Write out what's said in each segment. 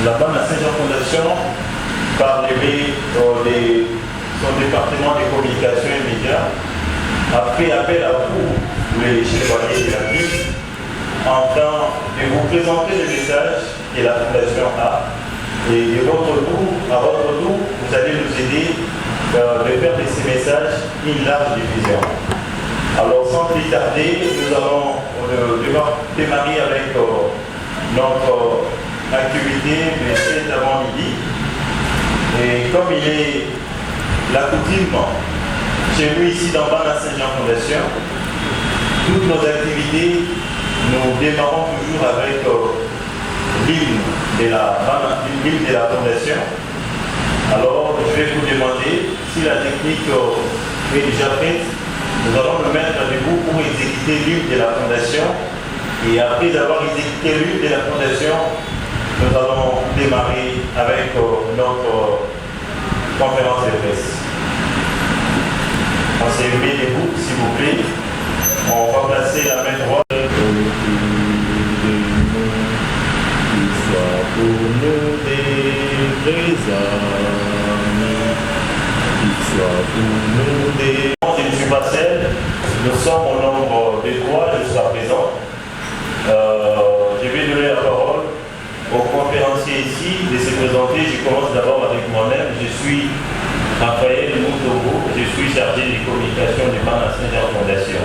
La Bana Saint-Jean Fondation, par son département des communications et médias, a fait appel à vous, les chevaliers de la ville, afin de vous présenter le message que la Fondation a. Et à votre tour, vous allez nous aider de faire de ces messages une large diffusion. Alors sans plus tarder, nous allons devoir démarrer avec notre activité de 7 avant-midi. Et comme il est la coutume chez nous ici dans Bana Saint-Jean Fondation, toutes nos activités, nous démarrons toujours avec l'hymne de la Fondation. Alors je vais vous demander si la technique est déjà faite. Nous allons nous mettre debout pour exécuter l'hymne de la Fondation. Et après avoir exécuté l'hymne de la Fondation, nous allons démarrer avec notre conférence de presse. On s'est mis debout, s'il vous plaît. On va placer la main droite. Qu'il soit pour nous des vrais amis. Qu'il soit pour nous des... Je ne suis pas seul. Nous sommes au nombre de 3 jusqu'à présent. Je vais donner la parole au conférencier ici de se présenter. Je commence d'abord avec moi-même. Je suis Raphaël Moutogo. Je suis chargé des communications du Bana Saint-Jean Fondation.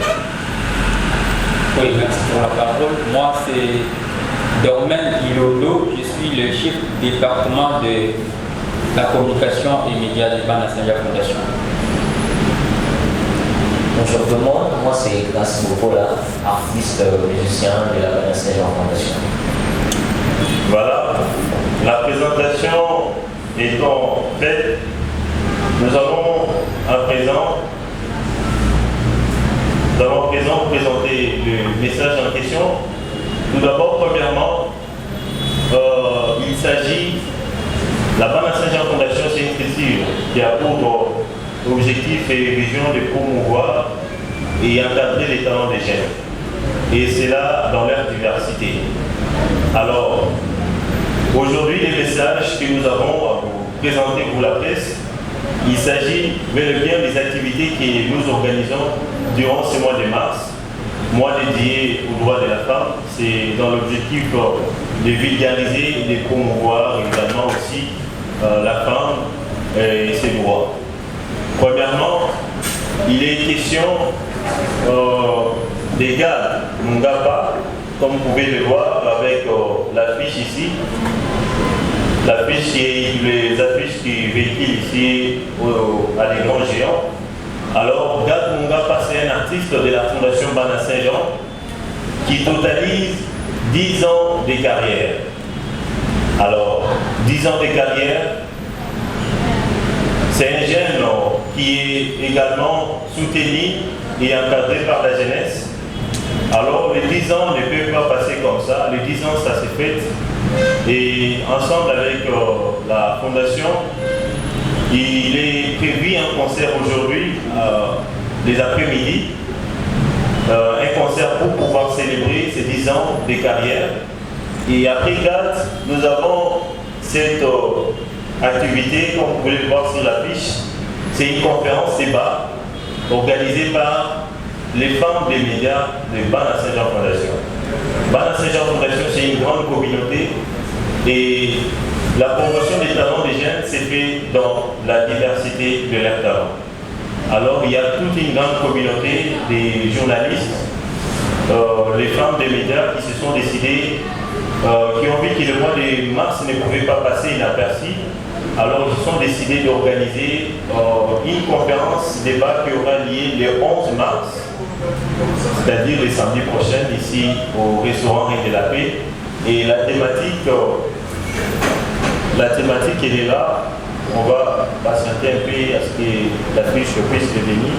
Oui, merci pour la parole. Moi, c'est Dormen Ilodo. Je suis le chef du département de la communication et médias du Bana Saint-Jean Fondation. Bonjour tout le monde, moi c'est Grace Mokola, artiste musicien de la Bana Saint-Jean Fondation. Voilà, la présentation étant faite, nous allons à présent présenter le message en question. Tout d'abord, premièrement, il s'agit, la Bana Saint-Jean Fondation, c'est une structure qui a pour objectif et vision de promouvoir et encadrer les talents des jeunes. Et c'est là dans leur diversité. Alors, aujourd'hui, les messages que nous avons à vous présenter pour la presse, il s'agit bel et bien des activités que nous organisons durant ce mois de mars, mois dédié aux droits de la femme. C'est dans l'objectif de vulgariser et de promouvoir également aussi la femme et ses droits. Premièrement, il est question des GAD Mungapa, comme vous pouvez le voir avec l'affiche ici. L'affiche et les affiches qui véhiculent ici à l'écran géant. Alors, GAD Mungapa, c'est un artiste de la Fondation Bana Saint-Jean qui totalise 10 ans de carrière. Alors, 10 ans de carrière, c'est un jeune qui est également soutenu et encadré par la jeunesse. Alors les 10 ans ne peuvent pas passer comme ça. Les 10 ans, ça s'est fait. Et ensemble avec la Fondation, il est prévu un concert aujourd'hui, des après-midi. Un concert pour pouvoir célébrer ces 10 ans de carrière. Et après 4, nous avons cette activité, comme vous pouvez le voir sur l'affiche. C'est une conférence débat organisée par les femmes des médias de Bana Saint-Jean Fondation. Bana Saint-Jean Fondation, c'est une grande communauté et la promotion des talents des jeunes s'est faite dans la diversité de leurs talents. Alors il y a toute une grande communauté des journalistes, les femmes des médias qui se sont décidées, qui ont vu que le mois de mars ne pouvait pas passer inaperçu. Alors ils sont décidés d'organiser une conférence débat qui aura lieu le 11 mars, c'est-à-dire le samedi prochain, ici au restaurant Reine de la Paix. Et la thématique elle est là. On va patienter un peu à ce que la fiche puisse devenir.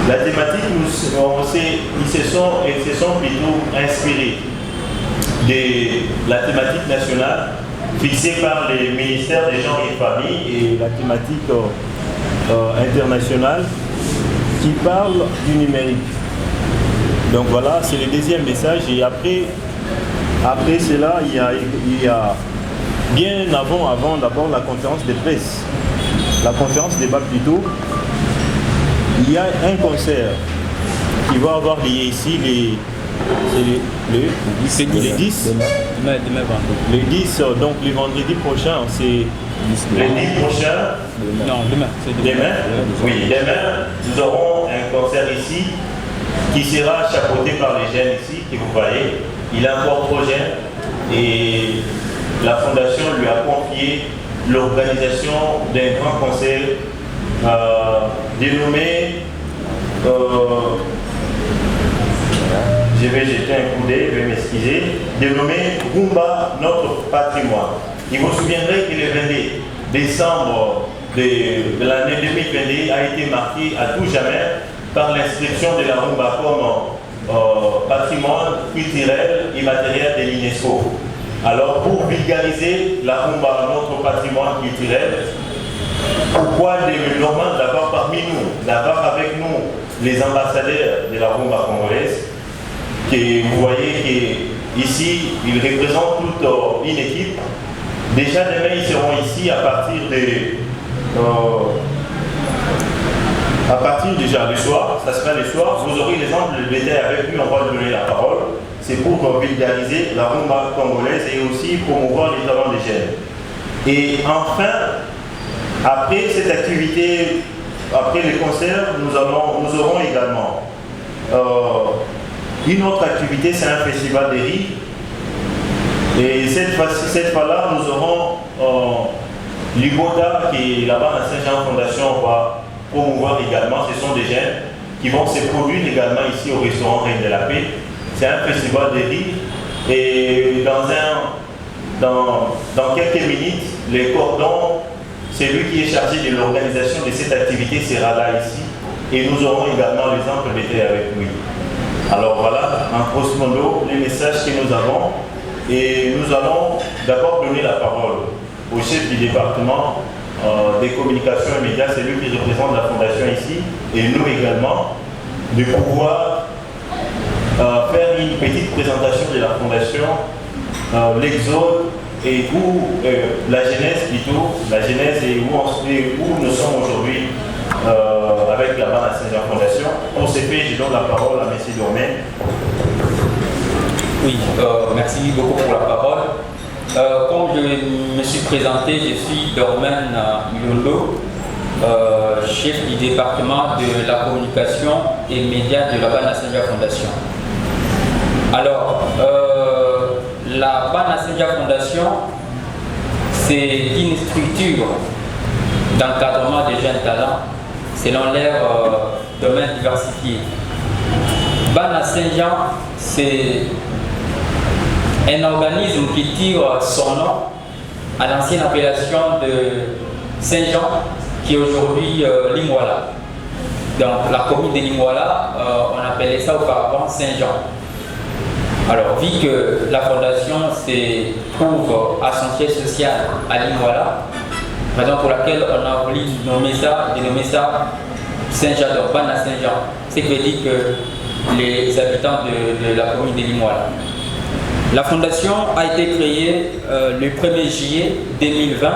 La thématique, ils se sont plutôt inspirés de la thématique nationale fixée par les ministères des genres et familles et la thématique internationale qui parle du numérique. Donc voilà, c'est le deuxième message. Et après, Après cela, il y a bien avant d'abord la conférence de presse. La conférence débat plutôt. Il y a un concert qui va avoir lieu ici le 10. Le 10, donc le vendredi prochain, c'est lundi prochain. Non, demain. Oui, demain, nous aurons un concert ici qui sera chapeauté par les jeunes ici, que vous voyez. Il est encore trop jeune et la fondation lui a confié l'organisation d'un grand concert dénommé, je vais jeter un coup d'œil, je vais m'excuser, dénommé Rumba Notre Patrimoine. Il vous souviendrez que le 22 décembre de l'année 2022 a été marqué à tout jamais par l'inscription de la Rumba comme patrimoine culturel et matériel de l'UNESCO. Alors pour vulgariser la Rumba, notre patrimoine culturel, pourquoi de normal d'avoir parmi nous, d'avoir avec nous les ambassadeurs de la Rumba congolaise, que vous voyez qu'ici, ils représentent toute une équipe. Déjà demain, ils seront ici à partir déjà du soir, ça sera le soir, vous aurez les angles de détail avec lui, on va lui donner la parole. C'est pour vulgariser la rumba congolaise et aussi promouvoir les talents des jeunes. Et enfin, après cette activité, après les concerts, nous aurons également une autre activité, c'est un festival de riz. Et cette fois-là, nous aurons l'Iboda qui est là-bas à Saint-Jean Fondation, on va promouvoir également. Ce sont des jeunes qui vont se produire également ici au restaurant Reine de la Paix. C'est un festival de riz. Et dans quelques minutes, les cordons, celui qui est chargé de l'organisation de cette activité sera là ici. Et nous aurons également les amples d'été avec lui. Alors voilà, en grosso modo, les messages que nous avons. Et nous allons d'abord donner la parole au chef du département des communications et médias, c'est lui qui représente la fondation ici, et nous également, de pouvoir faire une petite présentation de la fondation, l'exode et où la genèse plutôt, la genèse et où nous sommes aujourd'hui avec la bande à Saint-Jean Fondation. Pour ce fait, je donne la parole à M. Dormain. Oui, merci beaucoup pour la parole. Comme je me suis présenté, je suis Dormain Ilondo, chef du département de la communication et médias de la Bana Senja Fondation. Alors, la Bana Senja Fondation, c'est une structure d'encadrement des jeunes talents selon leur domaine diversifié. Bana Senja, c'est un organisme qui tire son nom à l'ancienne appellation de Saint-Jean, qui est aujourd'hui Lingwala. Donc la commune de Lingwala, on appelait ça auparavant Saint-Jean. Alors, vu que la fondation se trouve à son siège social à Lingwala, raison pour laquelle on a voulu dénommer ça Saint-Jean, donc Bana Saint-Jean, ce qui veut dire que les habitants de la commune de Lingwala. La fondation a été créée le 1er juillet 2020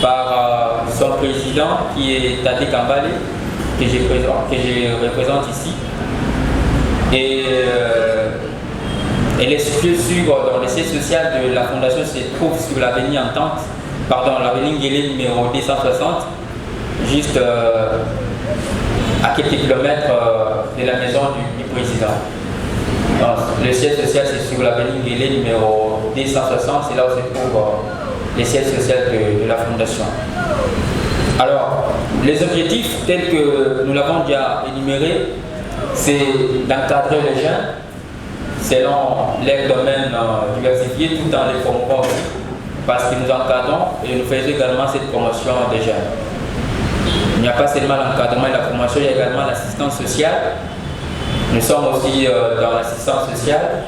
par son président qui est Tadé Kambale, que je représente ici. Et elle est située dans le siège social de la fondation, se trouve sur l'avenue Entente, l'avenue Nguélé numéro 260, juste à quelques kilomètres de la maison du président. Donc, le siège social, c'est sur l'avenue Nguélé numéro 260, c'est là où se trouve le siège social de la fondation. Alors, les objectifs tels que nous l'avons déjà énumérés, c'est d'encadrer les jeunes selon les domaines diversifiés tout en les promouvant aussi, parce que nous encadrons et nous faisons également cette promotion des jeunes. Il n'y a pas seulement l'encadrement et la promotion, il y a également l'assistance sociale. Nous sommes aussi dans l'assistance sociale,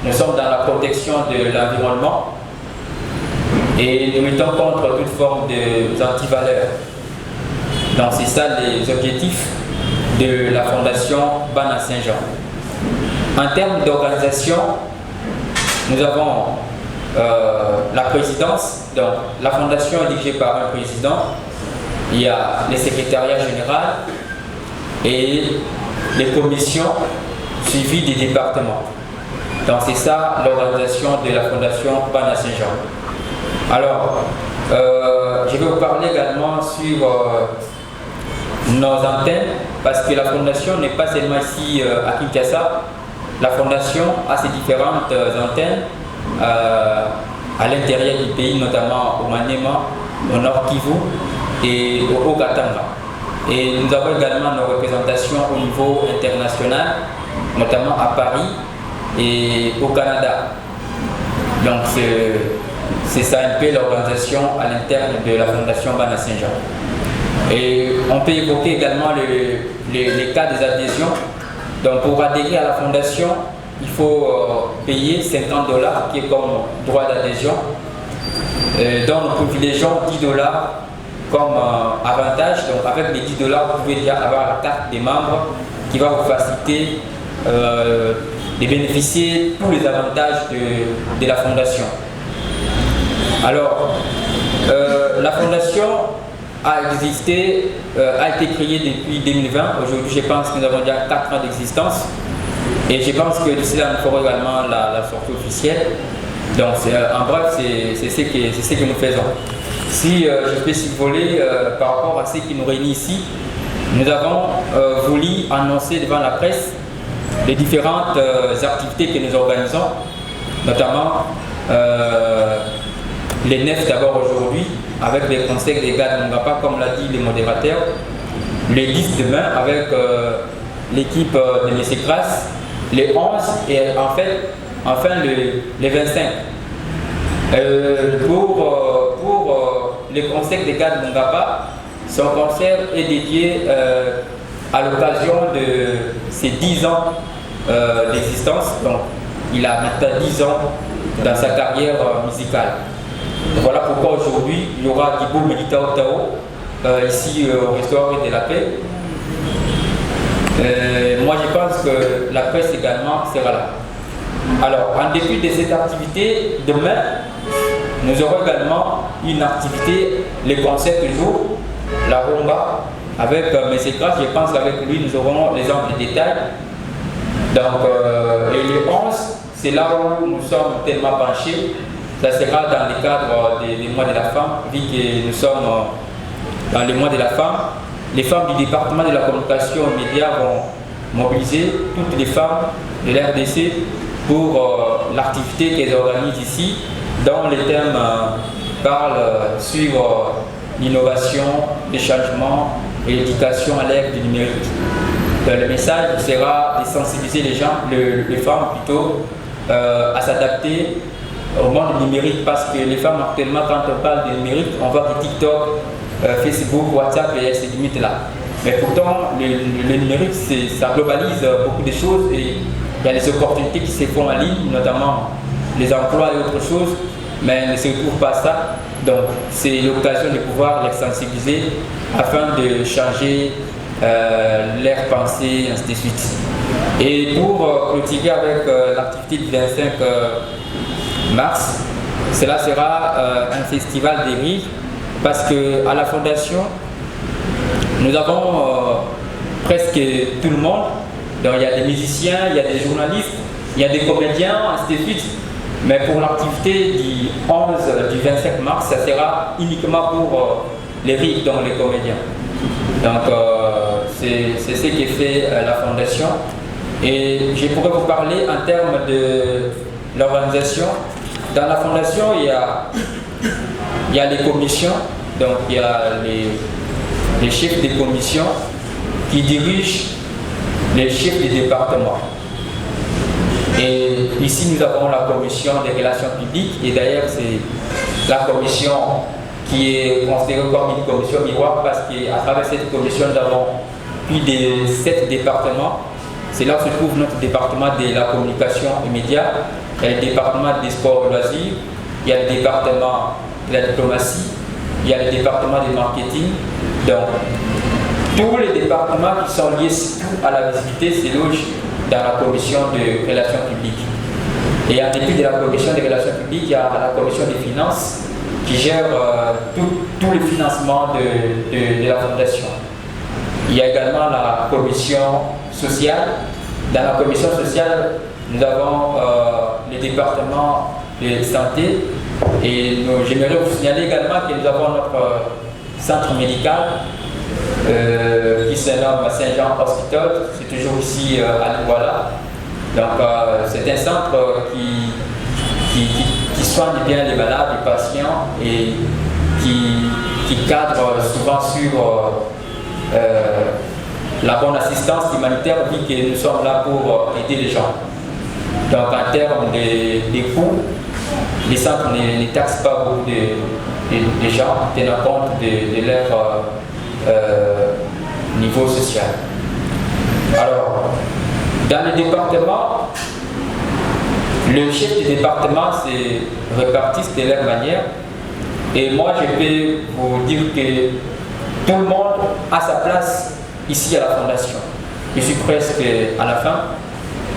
nous sommes dans la protection de l'environnement et nous mettons contre toute forme d'antivaleurs. Donc c'est ça les objectifs de la fondation Bana Saint-Jean. En termes d'organisation, nous avons la présidence. Donc, la fondation est dirigée par un président. Il y a les secrétariats généraux et les commissions suivies des départements. Donc, c'est ça l'organisation de la fondation Bana Saint-Jean. Alors, je vais vous parler également sur nos antennes, parce que la fondation n'est pas seulement ici à Kinshasa. La fondation a ses différentes antennes à l'intérieur du pays, notamment au Maniema, au Nord Kivu et au Haut-Katanga. Et nous avons également nos représentations au niveau international, notamment à Paris et au Canada. Donc c'est ça un peu l'organisation à l'interne de la fondation Bana Saint-Jean. Et on peut évoquer également les cas des adhésions. Donc pour adhérer à la fondation, il faut payer $50 qui est comme droit d'adhésion. Donc nous privilégions $10 comme avantage. Donc avec les $10, vous pouvez déjà avoir la carte des membres qui va vous faciliter de bénéficier de tous les avantages de la fondation. Alors, la fondation a existé, a été créée depuis 2020. Aujourd'hui, je pense que nous avons déjà 4 ans d'existence. Et je pense que d'ici là, nous ferons également la sortie officielle. Donc, en bref, c'est ce que nous faisons. Si je peux survoler par rapport à ce qui nous réunit ici, nous avons voulu annoncer devant la presse les différentes activités que nous organisons, notamment les 9 d'abord aujourd'hui, avec les conseils des gars de Mungapa, comme l'a dit le modérateur, les 10 demain avec l'équipe de M. Kras, les 11 et enfin les 25. Pour les conseils des gars de Mungapa, son concert est dédié à l'occasion de ses 10 ans d'existence. Donc, il a maintenant 10 ans dans sa carrière musicale. Voilà pourquoi aujourd'hui, il y aura Guibo Medita Otao ici au restaurant de la Paix. Moi, je pense que la presse également sera là. Alors, en dépit de cette activité, demain, nous aurons également une activité, les concerts toujours, la rumba, avec M. Kras. Je pense qu'avec lui, nous aurons les amples détails. Donc, et le 11, c'est là où nous sommes tellement penchés. Ça sera dans le cadre des mois de la femme, vu que nous sommes dans les mois de la femme. Les femmes du département de la communication et médias vont mobiliser toutes les femmes de l'RDC pour l'activité qu'elles organisent ici, dont les thèmes parlent sur l'innovation, les changements et l'éducation à l'ère du numérique. Le message sera de sensibiliser les femmes plutôt, à s'adapter au monde numérique, parce que les femmes actuellement, quand on parle de numérique, on voit que TikTok, Facebook, WhatsApp et ces limites là. Mais pourtant, le numérique, ça globalise beaucoup de choses et il y a des opportunités qui se font en ligne, notamment les emplois et autres choses, mais ne se retrouve pas ça. Donc, c'est l'occasion de pouvoir les sensibiliser afin de changer leur pensée, ainsi de suite. Et pour clôturer avec l'activité du 25 mars, cela sera un festival des rires, parce qu'à la fondation, nous avons presque tout le monde. Donc, il y a des musiciens, il y a des journalistes, il y a des comédiens, ainsi de suite. Mais pour l'activité du 11, du 25 mars, ça sera uniquement pour les rires, donc les comédiens. Donc, c'est ce qui fait la fondation. Et je pourrais vous parler en termes de l'organisation. Dans la fondation, il y a les commissions, donc il y a les chefs des commissions qui dirigent les chefs des départements. Et ici, nous avons la commission des relations publiques, et d'ailleurs, c'est la commission qui est considérée comme une commission miroir, parce qu'à travers cette commission, nous avons plus de 7 départements. C'est là où se trouve notre département de la communication et médias. Il y a le département des sports et loisirs, il y a le département de la diplomatie, il y a le département du marketing. Donc, tous les départements qui sont liés surtout à la visibilité se logent dans la commission de relations publiques. Et en dépit de la commission des relations publiques, il y a la commission des finances qui gère tout le financement de la fondation. Il y a également la commission sociale. Dans la commission sociale, nous avons le département de santé et j'aimerais vous signaler également que nous avons notre centre médical qui se nomme Saint-Jean Hospital, c'est toujours ici à Douala. Donc c'est un centre qui soigne bien les malades, les patients et qui cadre souvent sur la bonne assistance humanitaire, vu que nous sommes là pour aider les gens. Donc en termes des coûts, les centres ne taxent pas beaucoup de gens, tenant compte de leur niveau social. Alors, dans le département, le chef du département se répartissent de leur manière. Et moi, je peux vous dire que tout le monde a sa place ici à la fondation. Je suis presque à la fin.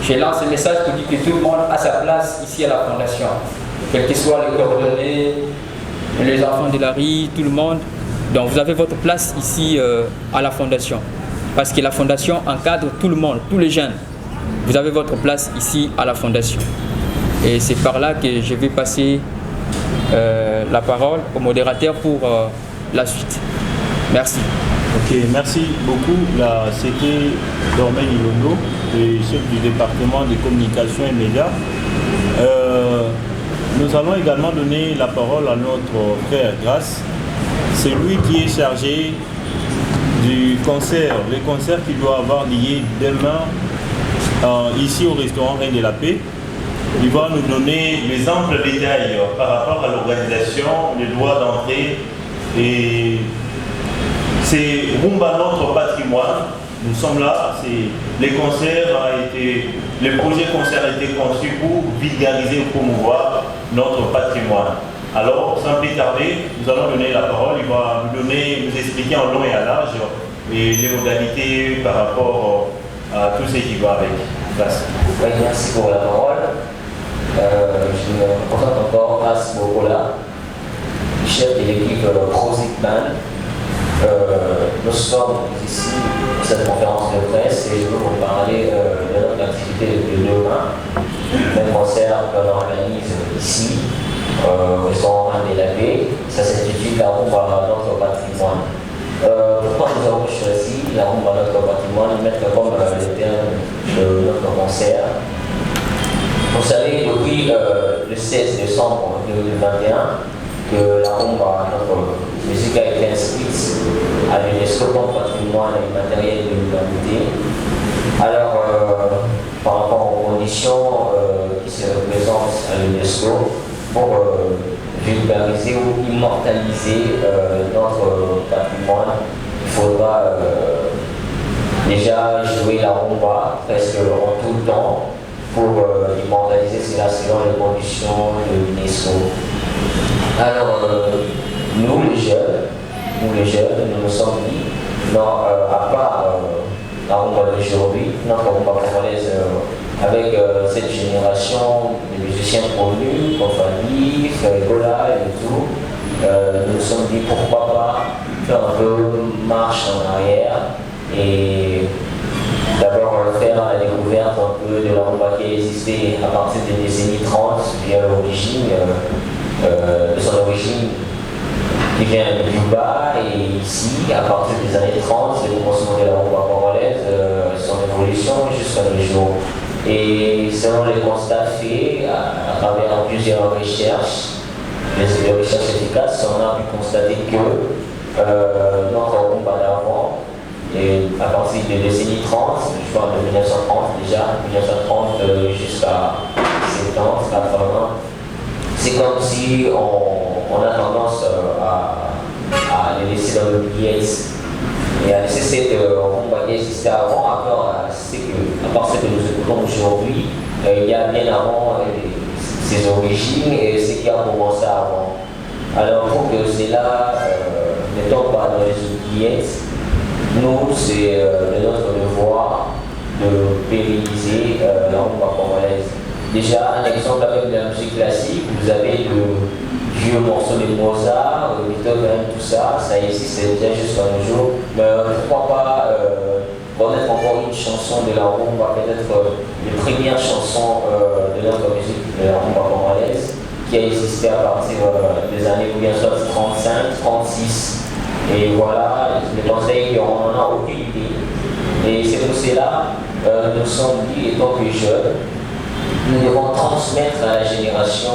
Je lance un message pour dire que tout le monde a sa place ici à la fondation. Quels que soient les coordonnées, les enfants de la rue, tout le monde. Donc vous avez votre place ici à la fondation. Parce que la fondation encadre tout le monde, tous les jeunes. Vous avez votre place ici à la fondation. Et c'est par là que je vais passer la parole au modérateur pour la suite. Merci. Ok, merci beaucoup. Là, c'était Dormel Ilondo, le chef du département de communication et médias. Nous allons également donner la parole à notre frère Grace. C'est lui qui est chargé du concert, le concert qui doit avoir lieu demain ici au restaurant Reine de la Paix. Il va nous donner les amples détails par rapport à l'organisation, les droits d'entrée et c'est Rumba notre patrimoine. Nous sommes là, le projet concert a été conçu pour vulgariser et promouvoir notre patrimoine. Alors, sans plus tarder, nous allons donner la parole. Il va nous expliquer en long et en large et les modalités par rapport à tout ce qui va avec. Merci. Oui, merci pour la parole. Je me présente encore As Bokola, chef de l'équipe Prosit Band. Nous sommes ici pour cette conférence de presse et je veux vous parler de notre activité de demain. Le concert qu'on organise ici, au restaurant Reine de la Paix. Ça s'intitule La Rumba notre patrimoine. Pourquoi nous avons choisi La Rumba notre patrimoine, mettre comme le terme de notre concert? Vous savez, depuis le 16 décembre 2021, que la rumba, notre musique a été inscrite à l'UNESCO comme patrimoine immatériel de l'humanité. Alors, par rapport aux conditions qui se représentent à l'UNESCO, pour vulgariser ou immortaliser notre patrimoine, il faudra déjà jouer la rumba presque en tout le temps pour immortaliser cela selon les conditions de l'UNESCO. Alors, nous les jeunes, nous nous sommes dit, non, à part la rumba d'aujourd'hui, notre rumba congolaise avec cette génération de musiciens connus, comme Fanny, Ferregola et tout, nous nous sommes dit pourquoi pas faire un peu marche en arrière et d'abord faire la découverte un peu de la rumba qui a existé à partir des décennies 30, bien l'origine. De son origine qui vient de Cuba et ici, à partir des années 30, le commencement de la rumba congolaise, son évolution jusqu'à nos jours. Et selon les constats faits, à travers plusieurs recherches, des recherches efficaces, on a pu constater que notre rumba d'avant, à partir des décennies 30, je parle de 1930 déjà, 1930 jusqu'à 70, 80, c'est comme si on a tendance à les laisser dans l'oubliette et à laisser cette rumba qui existait avant, à part ce que nous écoutons aujourd'hui, il y a bien avant ses origines et ce qui a commencé avant. Alors pour que cela ne tombe pas dans les oubliettes, nous, c'est notre devoir de pérenniser la rumba congolaise. Déjà, un exemple avec la musique classique, vous avez le vieux morceau de Mozart, Beethoven, tout ça, ça existe déjà jusqu'à nos jours. Mais pourquoi pas connaître encore une chanson de la rumba, peut-être les premières chansons de notre musique, de la rumba congolaise, qui a existé à partir des années bien sûr 35, 36. Et voilà, les conseils, on n'en a aucune idée. Et c'est pour cela, nous sommes dit, étant que jeunes, nous devons transmettre à la génération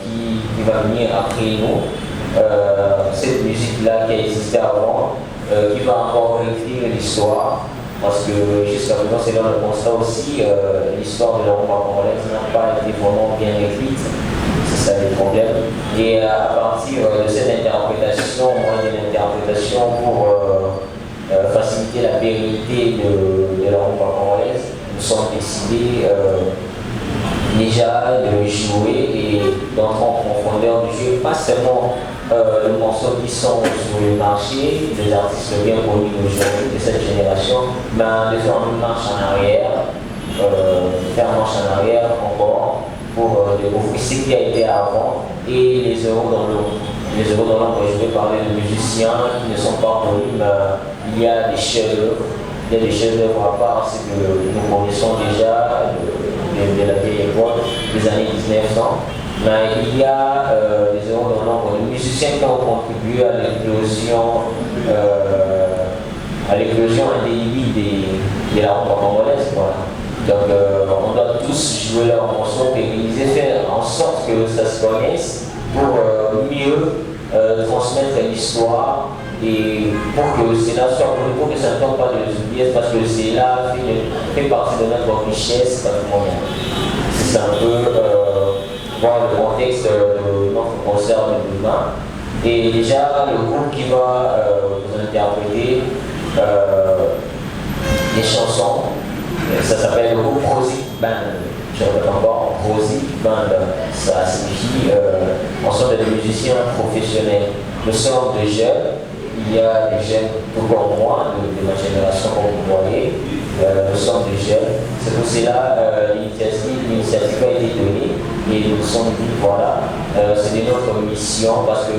qui va venir après nous cette musique-là qui a existé avant, qui va encore réécrire l'histoire. Parce que jusqu'à présent, c'est là le constat aussi, l'histoire de la rumba congolaise n'a pas été vraiment bien écrite. C'est ça le problème. Et à partir de cette interprétation, moyen de l'interprétation pour faciliter la pérennité de la rumba congolaise, nous sommes décidés déjà de jouer et d'entrer en profondeur du jeu, pas seulement les morceaux qui sont sur le marché, des artistes bien connus aujourd'hui de cette génération, mais de faire une marche en arrière, encore pour découvrir ce qui a été avant et les euros dans l'ombre. Les euros dans l'ombre, je vais parler de musiciens qui ne sont pas connus, mais il y a des chefs-d'œuvre. Il y a des chefs-d'œuvre à part, c'est que nous connaissons déjà de la vieille époque, des années 1900. Mais il y a des euros dans l'ombre, des musiciens qui ont contribué à l'éclosion indélébile de la rumba congolaise. Voilà. Donc on doit tous jouer leurs morceaux, pérenniser, faire en sorte que ça se connaisse pour mieux transmettre l'histoire et pour que cela soit pour que ça ne tombe pas de les oublier, parce que cela fait partie de notre richesse patrimoniale. C'est un peu voir le contexte de notre concert de demain. Et déjà, le groupe qui va vous interpréter des chansons, ça s'appelle le groupe Rosy Band. Je répète encore, Rosy Band. Ça signifie ensemble de musiciens professionnels. Nous sommes des jeunes, il y a des jeunes tout comme moi, de ma génération, comme vous voyez. Nous sommes des jeunes. C'est pour cela l'initiative a été donnée et nous sommes dit voilà, c'est notre mission, parce que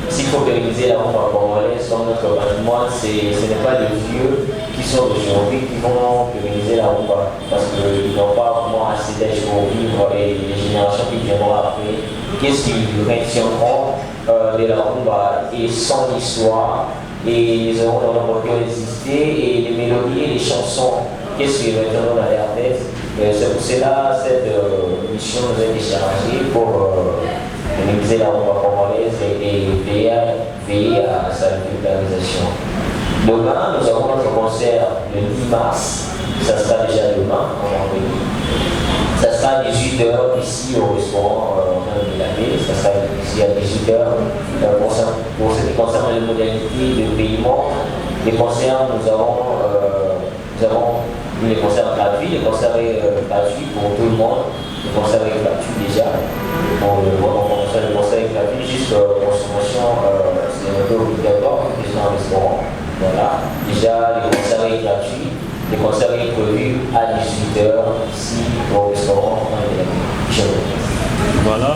s'il faut pérenniser la rumba congolaise comme notre patrimoine, ce n'est pas les vieux qui sont aujourd'hui qui vont pérenniser la rumba, parce qu'ils n'ont pas vraiment assez d'âge pour vivre, et les générations qui viendront après, qu'est-ce qu'ils retiendront de la rumba et son histoire, et les euros dans le monde qui ont existé, et les mélodies et les chansons, qu'est-ce qu'ils retiendront dans leur tête. C'est pour cela cette mission nous a été chargée pour réaliser la rumba congolaise et veiller à sa vulgarisation. Demain, nous avons notre concert le 10 mars, ça sera déjà demain, en vendredi. Ça sera à 18h ici au restaurant de la ville, ça sera ici à 18h. Pour ce qui concerne les modalités de paiement, les concerts, nous avons les concerts gratuits, les concerts gratuits pour tout le monde, les concerts gratuits déjà. Pour le concert gratuit, juste consommation, c'est un peu obligatoire, ils sont en restaurant. Voilà, déjà les concerts gratuits, les concerts prévus à 18h ici au restaurant. Voilà.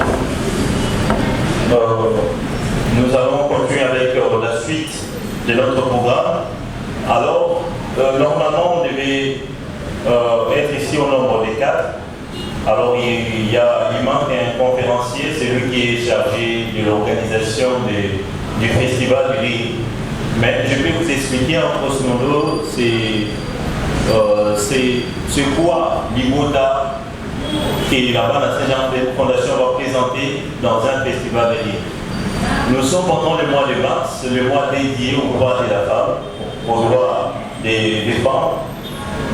Nous allons continuer avec la suite de notre programme. Alors, normalement, on devait être ici au nombre de 4. Alors, il manque un conférencier, c'est lui qui est chargé de l'organisation du festival du Rire. Mais je vais vous expliquer en grosso modo, c'est quoi l'Ibota que la Bande Saint-Jean Fondation va présenter dans un festival de Rire. Nous sommes pendant le mois de mars, le mois dédié aux droits de la femme, aux droits des femmes,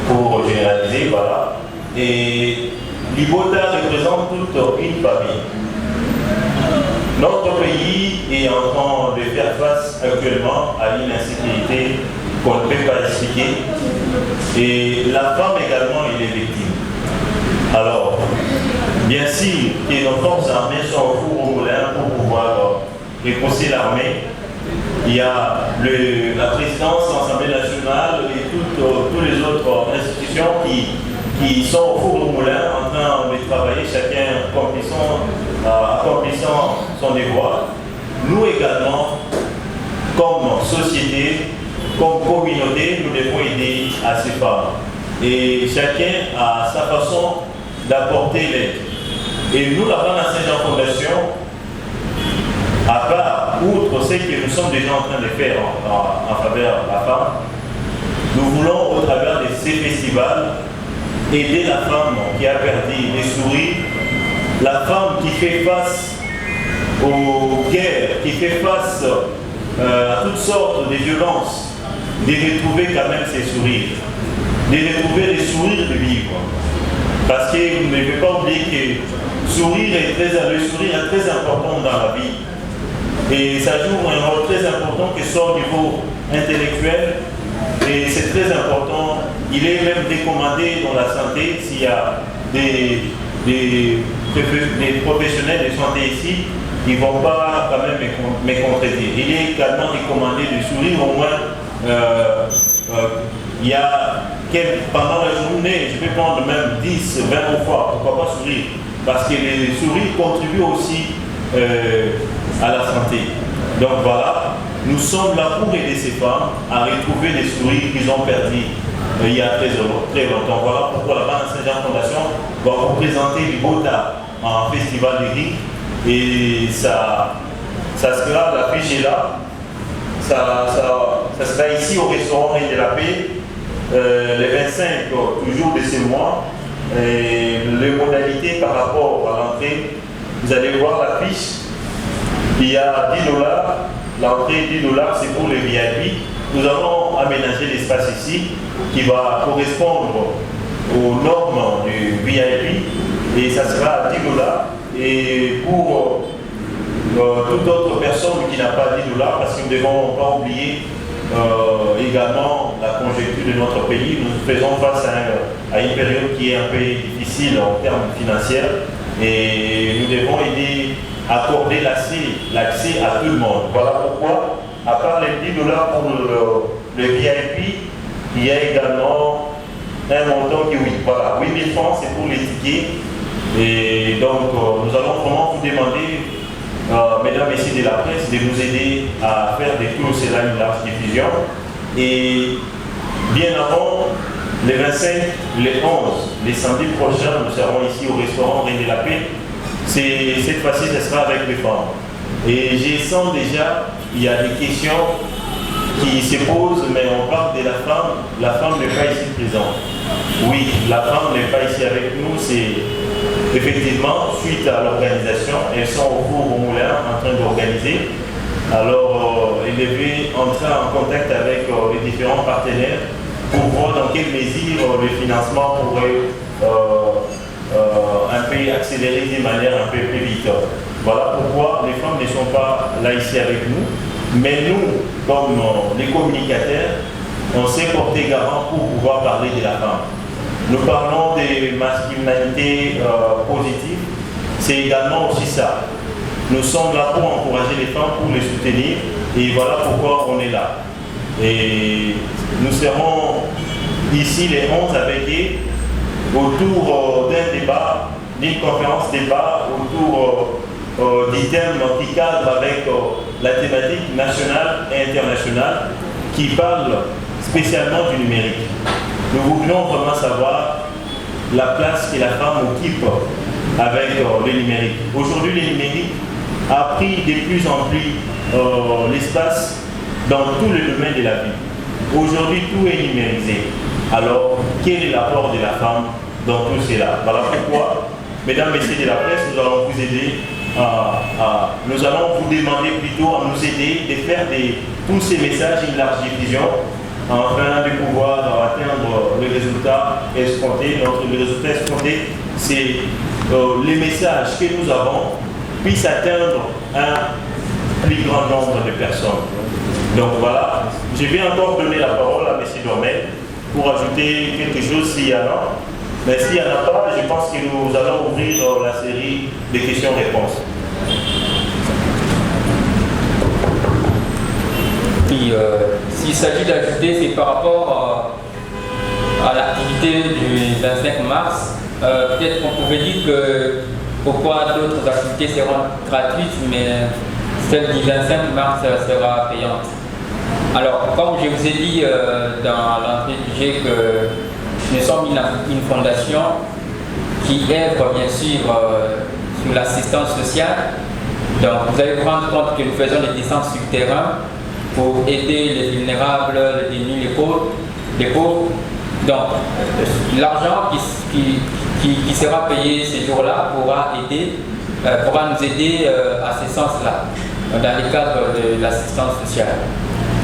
pour généraliser, voilà. Et l'Ibota représente toute une famille. Notre pays est en train de faire face actuellement à une insécurité qu'on ne peut pas expliquer. Et la femme également, elle est victime. Alors, bien sûr que nos forces armées sont au four au moulin pour pouvoir repousser l'armée. Il y a la présidence, l'Assemblée nationale et toutes les autres institutions qui qui sont au four au moulin en train de travailler, chacun accomplissant son devoir. Nous également, comme société, comme communauté, nous devons aider à ces femmes. Et chacun a sa façon d'apporter l'aide. Et nous, la Bana Saint-Jean Fondation, à part, outre ce que nous sommes déjà en train de faire en faveur de la femme, nous voulons, au travers de ces festivals, aider la femme qui a perdu les sourires, la femme qui fait face aux guerres, qui fait face à toutes sortes de violences, de retrouver quand même ses sourires, de retrouver les sourires de vivre. Parce que vous ne pouvez pas oublier que le sourire est très important dans la vie. Et ça joue un rôle très important, que ce soit au niveau intellectuel, et c'est très important. Il est même décommandé dans la santé s'il y a des professionnels de santé ici qui ne vont pas quand même me contredire. Il est également recommandé de sourire au moins. Il y a pendant la journée, je peux prendre même 10, 20 fois, pourquoi pas sourire? Parce que les sourires contribuent aussi à la santé. Donc voilà, nous sommes là pour aider ces femmes à retrouver les sourires qu'ils ont perdus il y a très longtemps. Voilà pourquoi la Bana Saint-Jean Fondation va vous présenter l'Ibota en festival de riz. Et ça sera, l'affiche est là, ça sera ici au restaurant Reine de la Paix, les 25 toujours de ce mois. Et les modalités par rapport à l'entrée, vous allez voir l'affiche. Il y a $10, l'entrée $10, c'est pour les VIP. Nous allons aménager l'espace ici qui va correspondre aux normes du VIP et ça sera à $10. Et pour toute autre personne qui n'a pas $10, parce que nous ne devons pas oublier également la conjoncture de notre pays, nous faisons face à une période qui est un peu difficile en termes financiers et nous devons aider accorder l'accès à tout le monde. Voilà pourquoi, à part les $10 pour le VIP, il y a également un montant qui, voilà, 8 000 francs, c'est pour les tickets. Et donc, nous allons vraiment vous demander, mesdames et messieurs de la presse, de nous aider à faire de tout cela une large diffusion. Et bien avant, les 25, les 11, les samedis prochains, nous serons ici au restaurant Reine de la Paix. Cette fois-ci, ce sera avec les femmes. Et je sens déjà, il y a des questions qui se posent, mais on parle de la femme n'est pas ici présente. Oui, la femme n'est pas ici avec nous, c'est effectivement, suite à l'organisation, elles sont au four au moulin en train d'organiser. Alors, elle devait entrer en contact avec les différents partenaires pour voir dans quelle mesure le financement pourrait un peu accélérer d'une manière un peu plus vite. Voilà pourquoi les femmes ne sont pas là ici avec nous, mais nous, comme les communicateurs, on s'est porté garant pour pouvoir parler de la femme. Nous parlons de masculinité positive, c'est également aussi ça. Nous sommes là pour encourager les femmes, pour les soutenir, et voilà pourquoi on est là. Et nous serons ici les 11 avec eux, autour d'un débat, d'une conférence débat autour du thème qui cadre avec la thématique nationale et internationale qui parle spécialement du numérique. Nous voulons vraiment savoir la place que la femme occupe avec le numérique. Aujourd'hui, le numérique a pris de plus en plus l'espace dans tous les domaines de la vie. Aujourd'hui, tout est numérisé. Alors, quel est l'apport de la femme dans tout cela? Voilà pourquoi, mesdames, messieurs de la presse, nous allons vous aider nous allons vous demander plutôt à nous aider de faire tous ces messages une large diffusion afin de pouvoir atteindre le résultat escompté. Le résultat escompté, c'est les messages que nous avons puissent atteindre un plus grand nombre de personnes. Donc voilà, je vais encore donner la parole à M. Dormel pour ajouter quelque chose s'il y en a. Mais s'il n'y en a pas, je pense que nous allons ouvrir la série de questions-réponses. Puis, s'il s'agit d'ajouter, c'est par rapport à l'activité du 25 mars. Peut-être qu'on pouvait dire que pourquoi d'autres activités seront gratuites, mais celle du 25 mars sera payante. Alors, comme je vous ai dit dans l'entrée du G que nous sommes une fondation qui œuvre bien sûr sur l'assistance sociale. Donc, vous allez vous rendre compte que nous faisons des descentes sur le terrain pour aider les vulnérables, les démunis, les pauvres. Donc, l'argent qui sera payé ces jours-là pourra nous aider à ce sens-là, dans le cadre de l'assistance sociale.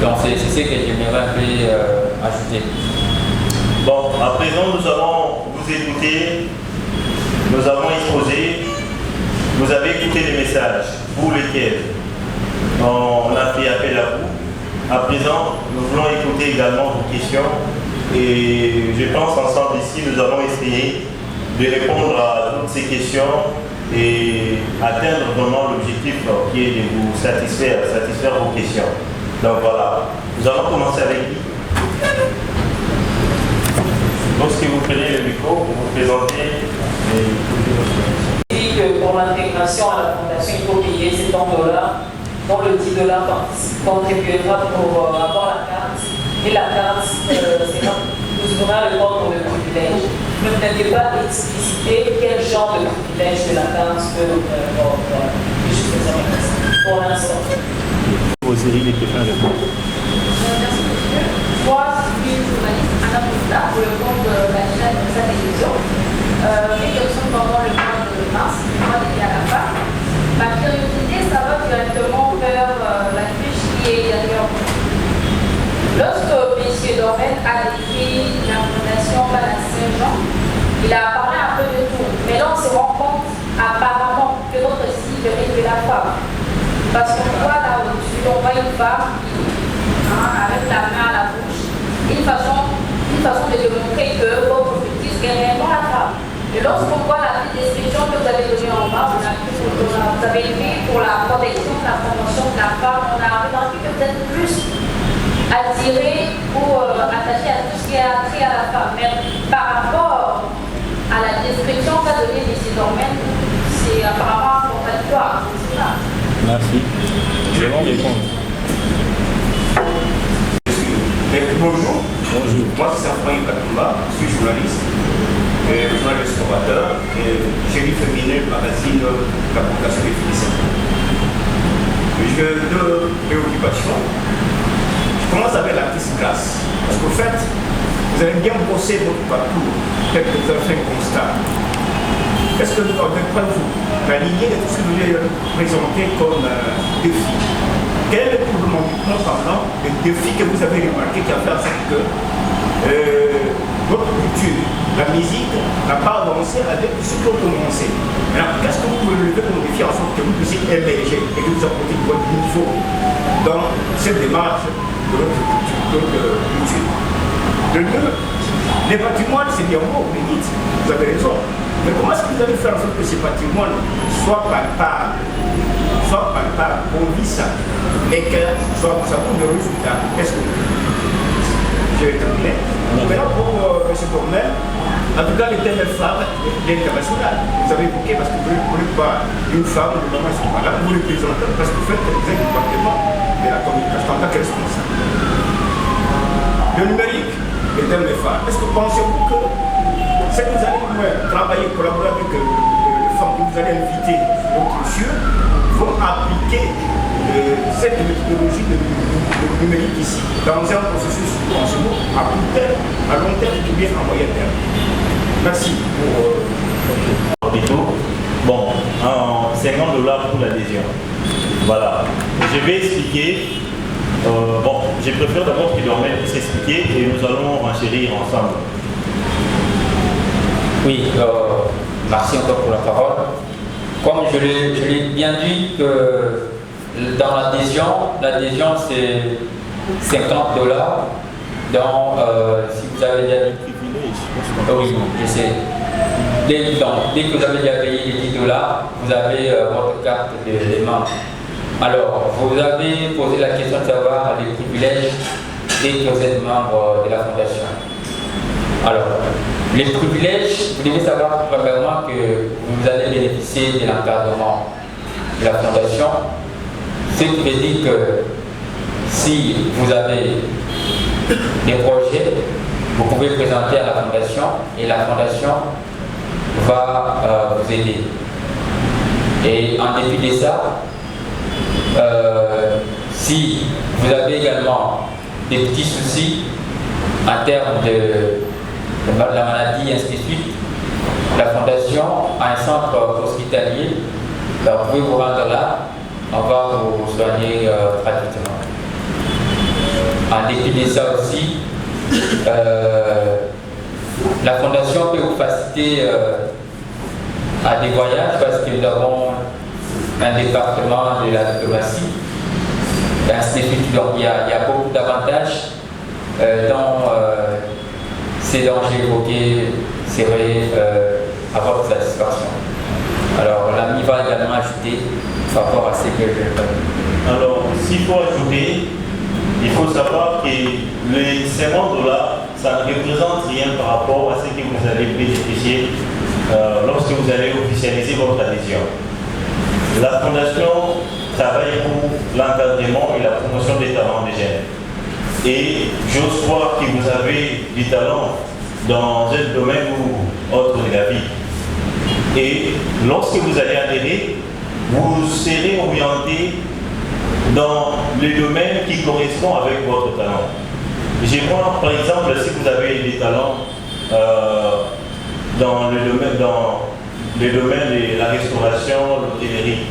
Donc, c'est ce que j'aimerais un peu ajouter. Bon, à présent, nous allons vous écouter, nous avons exposé, vous avez écouté les messages, pour lesquels on a fait appel à vous. À présent, nous voulons écouter également vos questions et je pense ensemble ici, nous allons essayer de répondre à toutes ces questions et atteindre vraiment l'objectif qui est de vous satisfaire vos questions. Donc voilà, nous allons commencer avec lui. Lorsque vous prenez le micro, vous vous présentez et vous dites votre question. dit que pour l'intégration à la fondation, il faut payer $70, dont le $10 contribuera pour avoir la carte. Et la carte, vous aurez le droit pour le privilège. Ne venez pas expliciter quel genre de privilège de la carte peut pour l'instant. Poser les questions à répondre. Moi, je suis journaliste Anna Moussa pour le compte de la chaîne de sa télévision. Et que nous sommes pendant le mois de mars, le mois dédié à la femme. Ma curiosité, ça va directement vers la fiche qui est derrière vous. Lorsque M. Dormel a décrit la fondation Bana Saint-Jean, il a parlé un peu de tout. Mais là, on se rend compte apparemment que notre cible est de la femme. Parce qu'on voit là au-dessus, on voit une femme avec la main à la bouche, une façon de démontrer que votre objectif est réellement la femme. Et lorsqu'on voit la description que vous avez donnée en bas, vous avez écrit pour la protection, la promotion de la femme, on a remarqué que vous êtes plus attiré ou attaché à tout ce qui est attrait à la femme. Mais par rapport à la description qu'a donnée M. Dormel, c'est apparemment contradictoire. Merci. Je vais répondre. Bonjour. Bonjour. Moi, c'est Safran Katumba, je suis journaliste formateur, génie féminin, magazine La Fondation des Félicitations. J'ai deux préoccupations. Je commence avec l'artiste Grasse. Parce qu'au fait, vous avez bien bossé votre parcours, peut-être que vous avez fait un constat. Est-ce que, d'après vous, la lignée de tout ce que vous avez présenté comme défi, quel est pour le moment parlant le défi que vous avez remarqué qui a fait en sorte que votre culture, la musique, n'a pas avancé avec ce que vous commencez? Alors, qu'est-ce que vous pouvez lever comme défi en sorte que vous puissiez émerger et que vous apportez votre niveau dans cette démarche de votre culture? De deux, les patrimoines, c'est bien beau, vous dites, vous avez raison. Mais comment est-ce que vous allez faire en sorte que ces patrimoines soient palpables, qu'on vit ça, et que ça vous le résultat? Est-ce que j'ai terminé? Maintenant, pour M. Dormel, en tout cas, les thèmes femmes, l'international, vous avez évoqué parce que vous ne voulez pas une femme, de maman, ils sont pas là, vous les présentez parce que vous faites le département de la communication en tant que responsable. Le numérique, les thèmes femmes, est-ce que pensez-vous que ce que vous allez travailler, collaborer avec les femmes que vous allez inviter d'autres cieux, vont appliquer cette méthodologie de numérique ici, dans un processus à court terme, à long terme ou bien à moyen terme? Merci pour Bon, $50 pour l'adhésion. Voilà. Je vais expliquer. Bon, je préfère d'abord qu'il Dormel puisse expliquer et nous allons renchérir ensemble. Oui, merci encore pour la parole. Comme je l'ai bien dit, que dans l'adhésion c'est $50. Donc, si vous avez déjà dit oui, je sais. Dès que vous avez déjà payé les $10, vous avez votre carte de membre. Alors, vous avez posé la question de savoir les privilèges dès que vous êtes membre de la fondation. Alors, les privilèges, vous devez savoir premièrement que vous allez bénéficier de l'encadrement de la fondation, ce qui veut dire que si vous avez des projets, vous pouvez présenter à la fondation et la fondation va vous aider. Et en dépit de ça, si vous avez également des petits soucis en termes de la maladie, ainsi de suite, la fondation a un centre hospitalier, vous pouvez vous rendre là, on va vous soigner gratuitement. En dépit de ça aussi, la fondation peut vous faciliter à des voyages parce que nous avons un département de la diplomatie, ainsi de suite. Donc il y a beaucoup d'avantages dont ces dont j'ai évoqué seraient à votre satisfaction. Alors l'ami va également ajouter par rapport à ce que je vais dire. Alors, s'il faut ajouter, il faut savoir que les $50, ça ne représente rien par rapport à ce que vous allez bénéficier lorsque vous allez officialiser votre adhésion. La Fondation travaille pour l'encadrement et la promotion des talents des jeunes. Et j'ose croire que vous avez du talent dans un domaine ou autre de la vie. Et lorsque vous allez adhérer, vous serez orienté dans les domaines qui correspondent avec votre talent. Je prends par exemple, si vous avez des talents dans le domaine de la restauration, l'hôtellerie.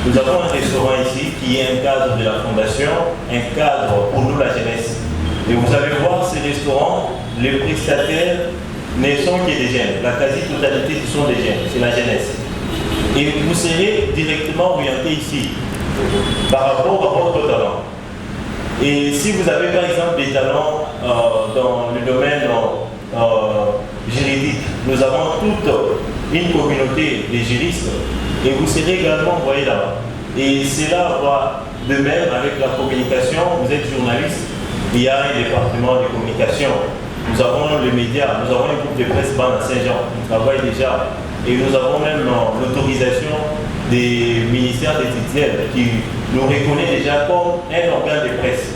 Nous avons un restaurant ici qui est un cadre de la Fondation, un cadre pour nous la jeunesse. Et vous allez voir ces restaurants, les prestataires ne sont que des jeunes. La quasi-totalité ce sont des jeunes, c'est la jeunesse. Et vous serez directement orienté ici par rapport à votre talent. Et si vous avez par exemple des talents dans le domaine juridique, nous avons toute une communauté de juristes et vous serez également envoyé là-bas. Et cela va de même avec la communication. Vous êtes journaliste, il y a un département de communication. Nous avons les médias, nous avons un groupe de presse Bana Saint-Jean, on travaille déjà. Et nous avons même l'autorisation des ministères des tutelles qui nous reconnaît déjà comme un organe de presse.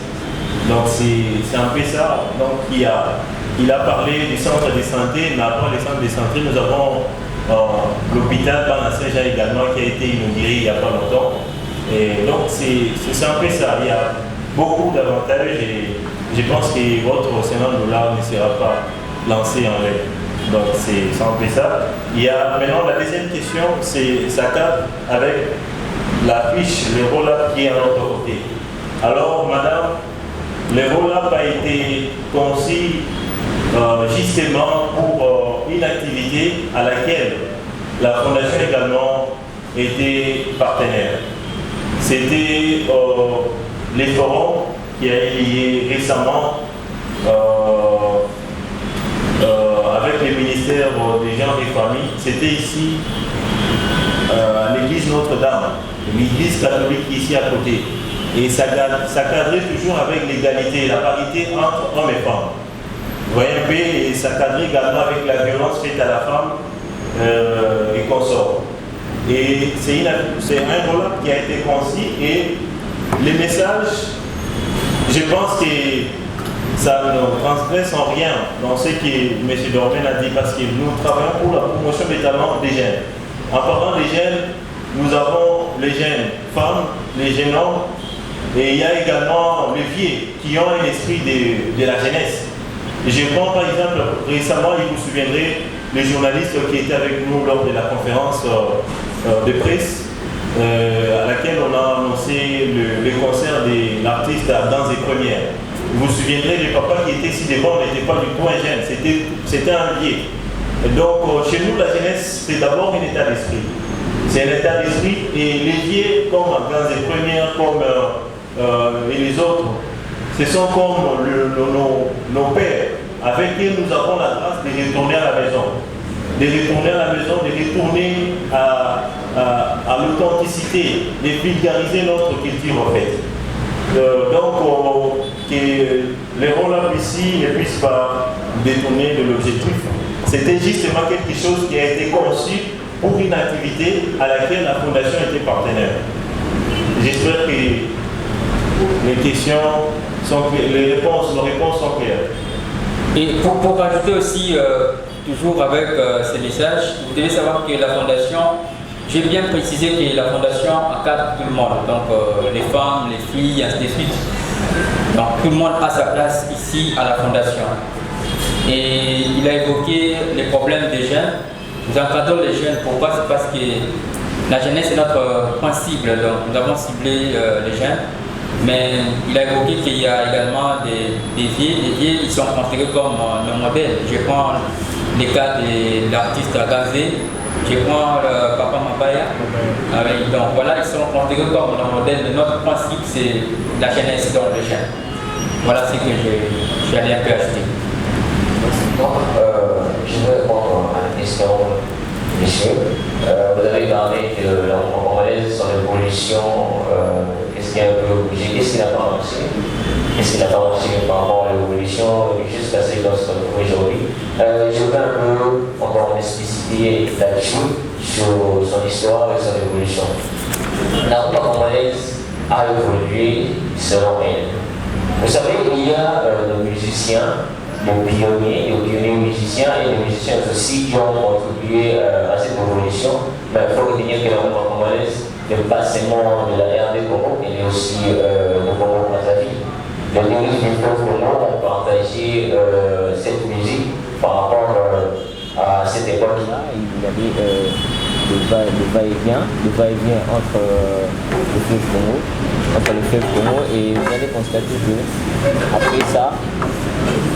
Donc c'est un peu ça. Donc il a parlé du centre de santé, mais après les centres de santé, nous avons l'hôpital Bana Saint-Jean également qui a été inauguré il n'y a pas longtemps. Et donc c'est un peu ça. Il y a beaucoup d'avantages et je pense que votre $50 ne sera pas lancé en l'air. Donc c'est un peu ça. Il y a maintenant la deuxième question, ça cadre avec la fiche, le roll-up qui est à notre côté. Alors madame, le roll-up a été conçu justement pour une activité à laquelle la Fondation également était partenaire. C'était les forums qui a été lié récemment avec le ministère des gens et familles. C'était ici à l'église Notre-Dame, l'église catholique ici à côté. Et ça cadrait toujours avec l'égalité, la parité entre hommes et femmes. Vous voyez un peu, et ça cadrait également avec la violence faite à la femme et consorts. Et c'est un roll-up qui a été conçu et les messages, je pense que ça ne transgresse en rien dans ce que M. Dormen a dit parce que nous travaillons pour la promotion des talents des jeunes. En parlant des jeunes, nous avons les jeunes femmes, les jeunes hommes et il y a également les vieux qui ont un esprit de la jeunesse. Et je prends par exemple, récemment, vous vous souviendrez, les journalistes qui étaient avec nous lors de la conférence de presse à laquelle on a annoncé le concert de l'artiste Dans et Premières. Vous vous souviendrez, les papas qui étaient ici devant n'étaient pas du tout un jeune, c'était un vieux. Donc chez nous, la jeunesse, c'est d'abord un état d'esprit. C'est un état d'esprit et les vieux, comme Dans et Premières, comme et les autres, ce sont comme nos pères avec qui nous avons la grâce de retourner à la maison. De retourner à la maison, de retourner à l'authenticité, de vulgariser notre culture en fait. Donc que les rôles ici ne puissent pas détourné de l'objectif. C'était justement quelque chose qui a été conçu pour une activité à laquelle la fondation était partenaire. J'espère que les questions sont claires, les réponses sont claires. Et pour rajouter aussi, toujours avec ces messages, vous devez savoir que la fondation, j'ai bien précisé que la fondation encadre tout le monde, donc les femmes, les filles, ainsi de suite. Donc tout le monde a sa place ici à la fondation. Et il a évoqué les problèmes des jeunes. Nous encadrons les jeunes. Pourquoi? C'est parce que la jeunesse est notre point cible. Donc nous avons ciblé les jeunes. Mais il a évoqué qu'il y a également des vieux. Les vieux, ils sont considérés comme nos modèles. Je prends les cas de l'artiste Gazé. Je prends Papa Mabaya. Donc voilà, ils sont considérés comme nos modèles. Mais notre point cible, c'est la jeunesse, donc les jeunes. Voilà ce que j'allais un peu ajouter. Donc, je vais répondre à la question, monsieur. Vous avez parlé de la congolaise, son évolution, qu'est-ce qui a un peu bougé, qu'est-ce qui n'a pas marché, qu'est-ce qui n'a pas marché par rapport à l'évolution jusqu'à ce qu'on se retrouve aujourd'hui. Je vais un peu encore expliciter là-dessus sur son histoire et son évolution. La congolaise a évolué selon elle. Vous savez, il y a des musiciens, des pionniers musiciens et des musiciens aussi qui ont contribué à cette évolution. Mais il faut retenir que la rumba congolaise n'est pas seulement de la RD Congo, elle est aussi de Congo-Brazzaville. Les lyriques du peuple Congo ont partagé cette musique par rapport à cette époque-là. Il y avait le va-et-vient entre le fleuve Congo, et vous allez constater que après ça,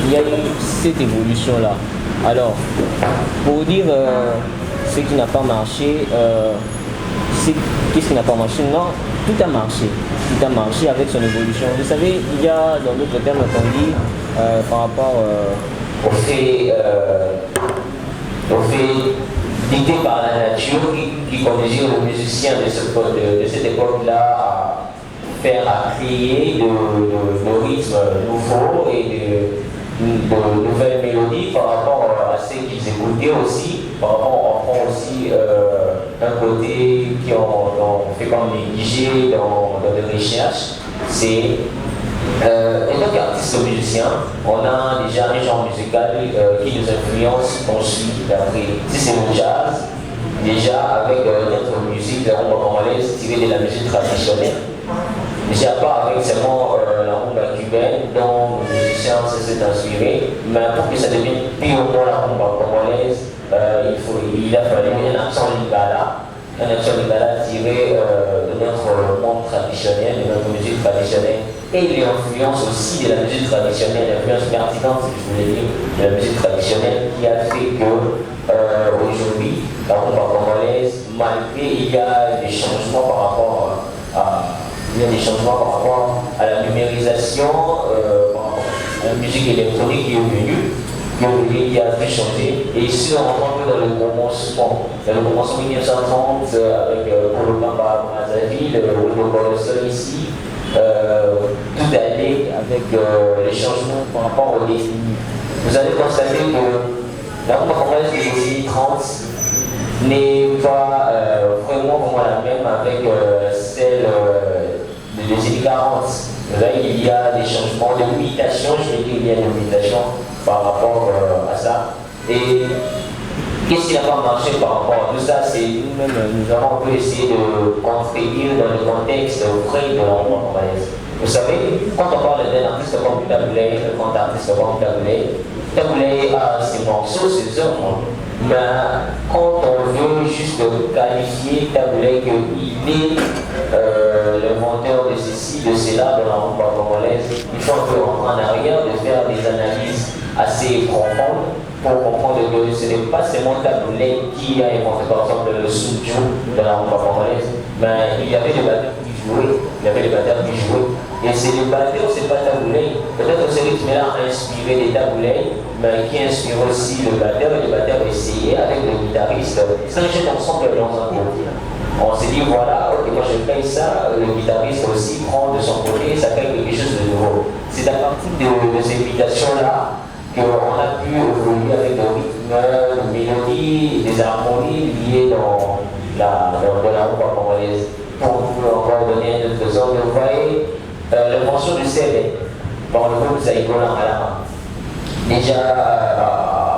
il y a eu cette évolution-là. Alors, pour dire ce qui n'a pas marché, qu'est-ce qui n'a pas marché? Non, tout a marché. Tout a marché avec son évolution. Vous savez, il y a dans d'autres termes qu'on dit par rapport au fait dicté par la nature qui conduisait les musiciens de cette époque-là à créer de rythmes nouveaux et de nouvelles mélodies par rapport à ce qu'ils écoutaient aussi. Par rapport, on prend aussi un côté qui ont fait comme négligé dans les recherches, c'est en tant qu'artiste musicien, on a déjà un genre musical qui nous influence, qu'on suit d'après. Si c'est le jazz, déjà avec notre musique, la rumba congolaise tirée de la musique traditionnelle, déjà pas avec seulement la rumba cubaine dont les musiciens s'est inspirés, mais pour que ça devienne purement la rumba congolaise, il a fallu un accent lingala. Un accent lingala tiré de notre monde traditionnel, de notre musique traditionnelle, et l'influence aussi de la musique traditionnelle, l'influence pertinente, je voulais dire, de la musique traditionnelle qui a fait que aujourd'hui, la rumba congolaise, malgré il y a des changements par rapport à la numérisation, par rapport à la musique électronique qui est venue, qui a fait changer. Et ici, on rentre un peu dans le commencement. Dans le commencement 1930, avec Polo Kamba à Brazzaville, le sol ici, tout allait avec les changements par rapport au décennies. Vous allez constater que la rumba congolaise des décennies 30 n'est pas vraiment la même avec celle des décennies 40. Là, il y a des changements de limitation, je vais dire qu'il y a des limitations par rapport à ça. Et qu'est-ce qui n'a pas marché par rapport à tout ça? C'est nous-mêmes, nous avons un peu essayé de contribuer dans le contexte vrai de la rumba congolaise. Vous savez, quand on parle d'un artiste comme Taboulé, Taboulé a ses morceaux, ses œuvres, mais quand on veut juste qualifier Taboulé qu'il est l'inventeur de ceci, de cela, de la rumba congolaise, il faut un peu rentrer en arrière, de faire des analyses assez profondes pour comprendre que ce n'est pas seulement Taboulé qui a inventé par exemple le soudjou de la rumba congolaise, mais il y avait des batteurs qui jouaient, et c'est les batteurs, c'est pas Taboulé. Peut-être que ce rythme-là a inspiré les Taboulé, mais qui inspire aussi le batteur, et le batteur essayait avec le guitariste, ils s'enchaînent ensemble dans un groupe. On s'est dit voilà, ok, moi je paye ça, le guitariste aussi prend de son côté, ça crée quelque chose de nouveau. C'est à partir de ces invitations-là qu'on a pu évoluer avec des rythmes, des mélodies, des harmonies liées dans la rumba congolaise. Pour vous encore donner un autre exemple, vous voyez le morceau du CV dans le groupe Zaïkola Malama. Déjà,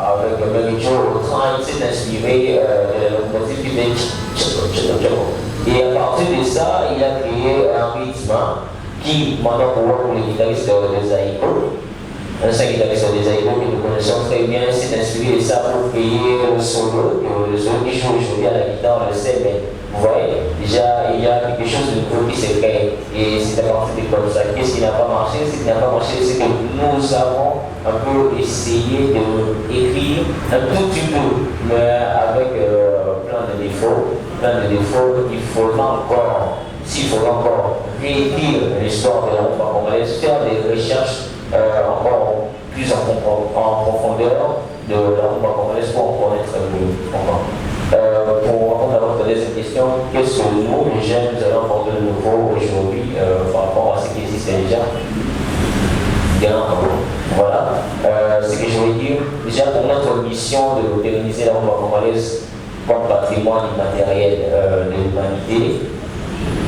avec Mericho, le train s'est inspiré de motif qui fait et à partir de ça, il a créé un rythme qui, maintenant pour les guitaristes de Zaïko, un guitariste de Zaïko que nous connaissons très bien, s'est inspiré de ça pour créer le solo qui joue aujourd'hui à la guitare, le sait, mais vous voyez, déjà il y a quelque chose de nouveau qui s'est créé et c'est à partir de comme ça. Qu'est-ce qui n'a pas marché? Ce qui n'a pas marché, c'est que nous avons un peu essayé d'écrire un tout petit peu, mais avec plein de défauts. Il faudra encore, s'il faudra encore réécrire l'histoire de la rumba congolaise, faire des recherches encore plus en profondeur de la rumba congolaise pour en connaître mieux. Pour répondre à votre deuxième question, qu'est-ce que nous, les jeunes, nous allons apporter de nouveau aujourd'hui par rapport à ce qui existait déjà? Bien, voilà. Ce que je veux dire, déjà pour notre mission de pérenniser la rumba congolaise comme patrimoine immatériel de l'humanité,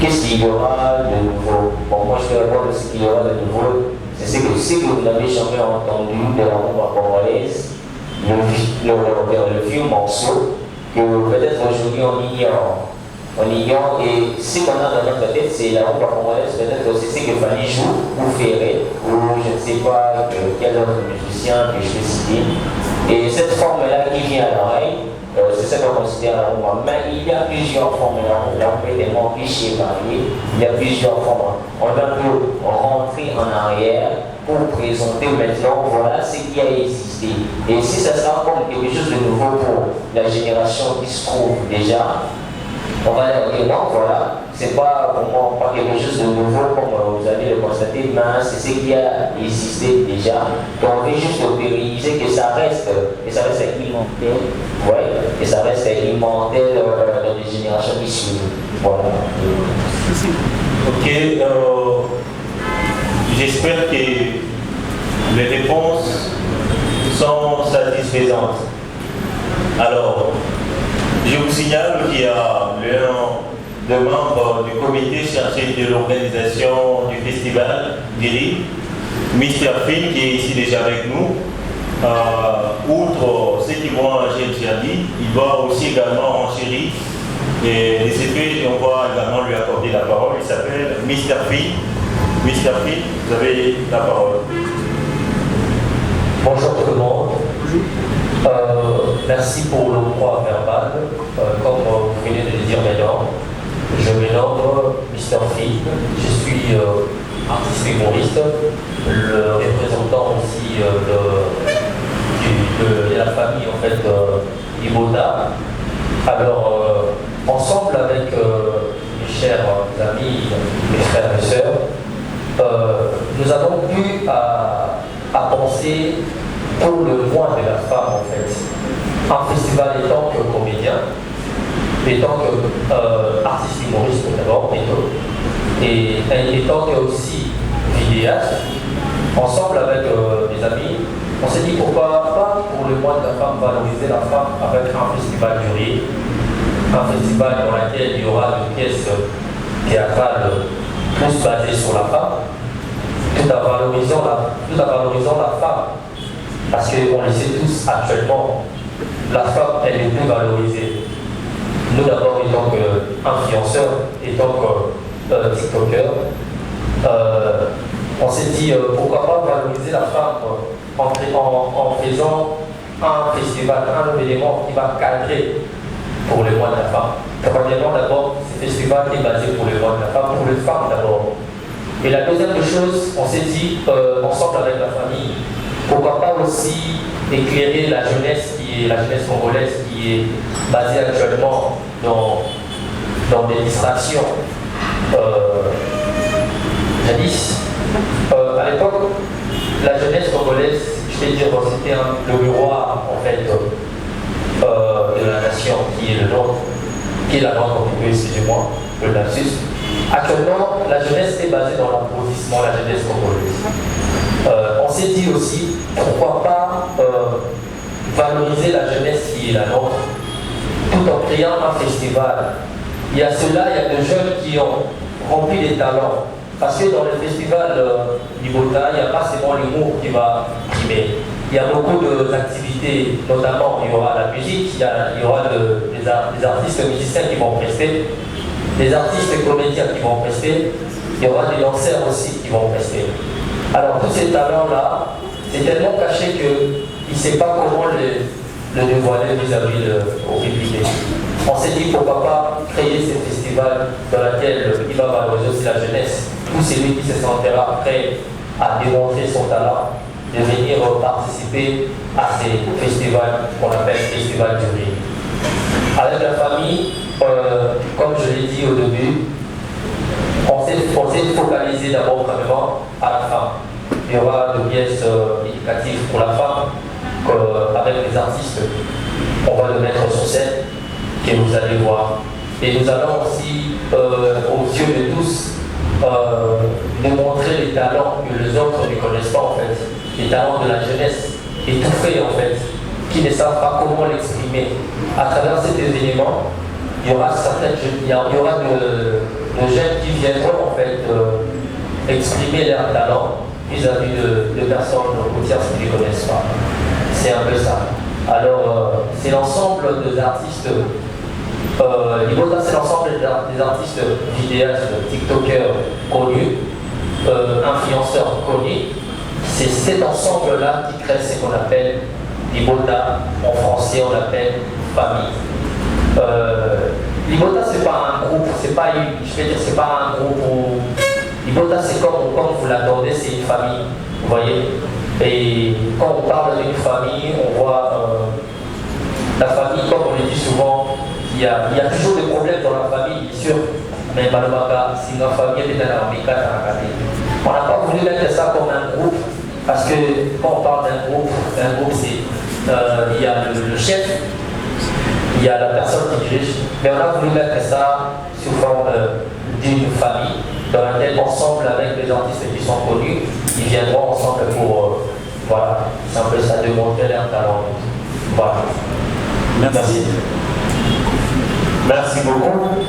qu'est-ce qu'il y aura de nouveau? Bon, moi je vais répondre ce qu'il y aura de nouveau. C'est ce que si vous n'avez jamais entendu de la rumba congolaise, le vieux morceau que peut-être aujourd'hui on ignore, et ce qu'on a dans notre tête, c'est la rumba congolaise, peut-être c'est ce que Fanny joue, ou Ferré, ou je ne sais pas quel autre musicien que je vais citer. Et cette forme-là qui vient à l'oreille, c'est ça qu'on considère la rumba. Mais il y a plusieurs formes de la rumba, tellement riche et variée, il y a plusieurs formes. On va peu rentrer en arrière pour présenter maintenant, voilà ce qui a existé. Et si ça sera comme quelque chose de nouveau pour la génération qui se trouve déjà, on va dire non, voilà, c'est pas vraiment pas quelque chose de nouveau comme vous allez le constater, mais c'est ce qui a existé déjà. Donc on veut juste pérenniser que ça reste immortel, ouais, et ça reste immortel dans les générations qui suivent. Voilà. Ok, j'espère que les réponses sont satisfaisantes. Alors, je vous signale qu'il y a l'un des membres du comité chargé de l'organisation du festival d'Iri, Mr. Phil, qui est ici déjà avec nous. Outre ceux qui vont à Gelsiadi, il va aussi également enchérir et les effets, on va également lui accorder la parole. Il s'appelle Mr. Phil. Mr. Phil, vous avez la parole. Bonjour tout le monde. Merci pour le droit verbal. Comme vous venez de le dire maintenant, je me nomme Mr. Phil. Je suis artiste humoriste, le représentant aussi de la famille en fait Ibota. Alors, ensemble avec mes chers amis, mes frères et sœurs, nous avons pu à penser pour le mois de la femme en fait. Un festival étant que comédien, étant que artiste humoriste d'abord, et étant que aussi vidéaste, ensemble avec mes amis, on s'est dit pourquoi pas pour le mois de la femme valoriser la femme avec un festival du rire, un festival dans lequel il y aura des pièces théâtrales plus basées sur la femme, tout en valorisant la femme. Parce qu'on le sait tous actuellement, la femme elle est plus valorisée. Nous d'abord étant qu'influenceurs, étant que tiktokers, on s'est dit pourquoi pas valoriser la femme en faisant un festival, un événement qui va cadrer pour le mois de la femme. Premièrement d'abord, ce festival est basé pour le mois de la femme, pour les femmes d'abord. Et la deuxième chose, on s'est dit ensemble avec la famille, pourquoi pas aussi éclairer la jeunesse congolaise qui est basée actuellement dans des distractions. Jadis, à l'époque, la jeunesse congolaise, je vais dire, c'était le miroir en fait de la nation qui est le nôtre, qui est la nôtre, excusez-moi, le lapsus. Actuellement, la jeunesse est basée dans l'applaudissement, la jeunesse congolaise. On s'est dit aussi, pourquoi pas valoriser la jeunesse qui est la nôtre, tout en créant un festival. Il y a cela, il y a des jeunes qui ont rempli des talents. Parce que dans le festival Libota, il n'y a pas seulement l'humour qui va primer. Il y a beaucoup d'activités, notamment il y aura la musique, il y aura des artistes musiciens qui vont prester, des artistes comédiens qui vont prester, il y aura des danseurs aussi qui vont prester. Alors tous ces talents-là, c'est tellement caché qu'il ne sait pas comment le dévoiler vis-à-vis au public. On s'est dit pourquoi pas créer ce festival dans lequel il va valoriser aussi la jeunesse. Tout celui qui se sentira prêt à démontrer son talent, de venir participer à ces festivals qu'on appelle Festival du Rire. Avec la famille, comme je l'ai dit au début, on s'est focalisé d'abord premièrement à la femme. Il y aura des pièces éducatives pour la femme, avec les artistes. On va le mettre sur scène, que vous allez voir. Et nous allons aussi, aux yeux de tous, démontrer les talents que les autres ne connaissent pas en fait. Les talents de la jeunesse étouffée en fait, qui ne savent pas comment l'exprimer. À travers cet événement, il y aura de jeunes qui viendront en fait exprimer leurs talents vis-à-vis de personnes routières qui ne les connaissent pas. C'est un peu ça. Alors, c'est l'ensemble des artistes, Libota, c'est l'ensemble des artistes vidéastes, tiktokers connus, influenceurs connus. C'est cet ensemble-là qui crée ce qu'on appelle Libota, en français on l'appelle famille. Libota, c'est pas un groupe, c'est pas c'est pas un groupe où Libota, c'est comme vous l'entendez, c'est une famille, vous voyez. Et quand on parle d'une famille, on voit la famille, comme on le dit souvent, il y a toujours des problèmes dans la famille, bien sûr, mais malheureusement, si la famille est dans la famille, on n'a pas voulu mettre ça comme un groupe, parce que quand on parle d'un groupe c'est, il y a le chef, il y a la personne qui dirige, mais on a voulu mettre ça sous forme d'une famille, dans laquelle ensemble avec les artistes qui sont connus, ils viendront ensemble pour, voilà, c'est un peu ça, démontrer leur talent. Voilà. Merci. Merci beaucoup.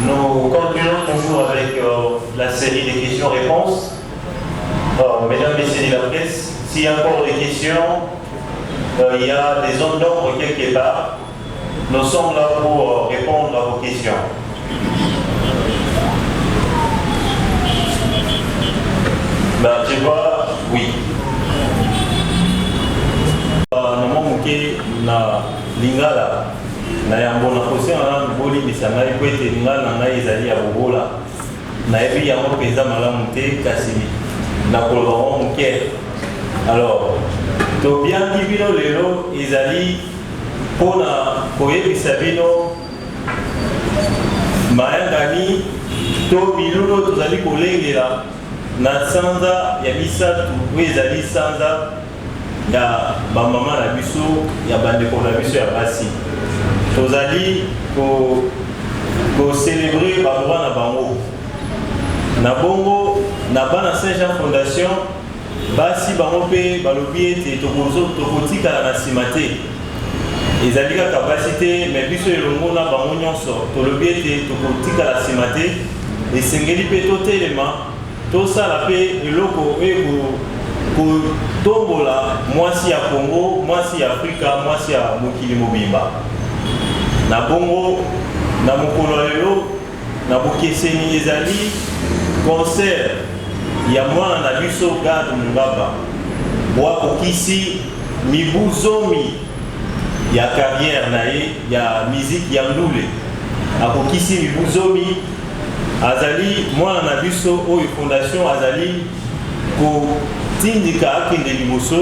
Nous continuons toujours avec la série des questions-réponses. Mesdames, Messieurs de la presse, s'il y a encore des questions, il y a des zones d'ombre quelque part. Nous sommes là pour répondre à vos questions. Ben, je vois, oui. Na lingala na yango na kosia na boli bisanga ikwete lingala na ngai ezali ya bobola na yebi yango peza malamu te kasi na koloba moke. Alors to bien bino lelo ezali pona koyebisa bino mayangani to bilulo tozali kolengela na sanza ya misatu oyo ezali sanza ya bamama na biso ya bandeko na biso ya basi tozali célébrer badroit na bango na bongo na bana Saint-Jean Fondation basi bango mpe balobi ete tokotikala na nsima te ezali kaka basi te me biso elongo na bango nyonso tolobi ete tokotikala nsima te esengeli mpe totelema tosala mpe eloko oyo kotombola mwasi ya Congo, mwasi ya Afrika, mwasi ya mokili mobimba. Na bongo, na mokolo lelo, na bokeseni ezali concert ya mwana na biso Gad Mungaba. Wakokisi mibu zomi ya carrière na ye, ya musique ya ndule. Akokisi mibu zomi, azali mwana na biso oyo fondation azali ko tindika akende liboso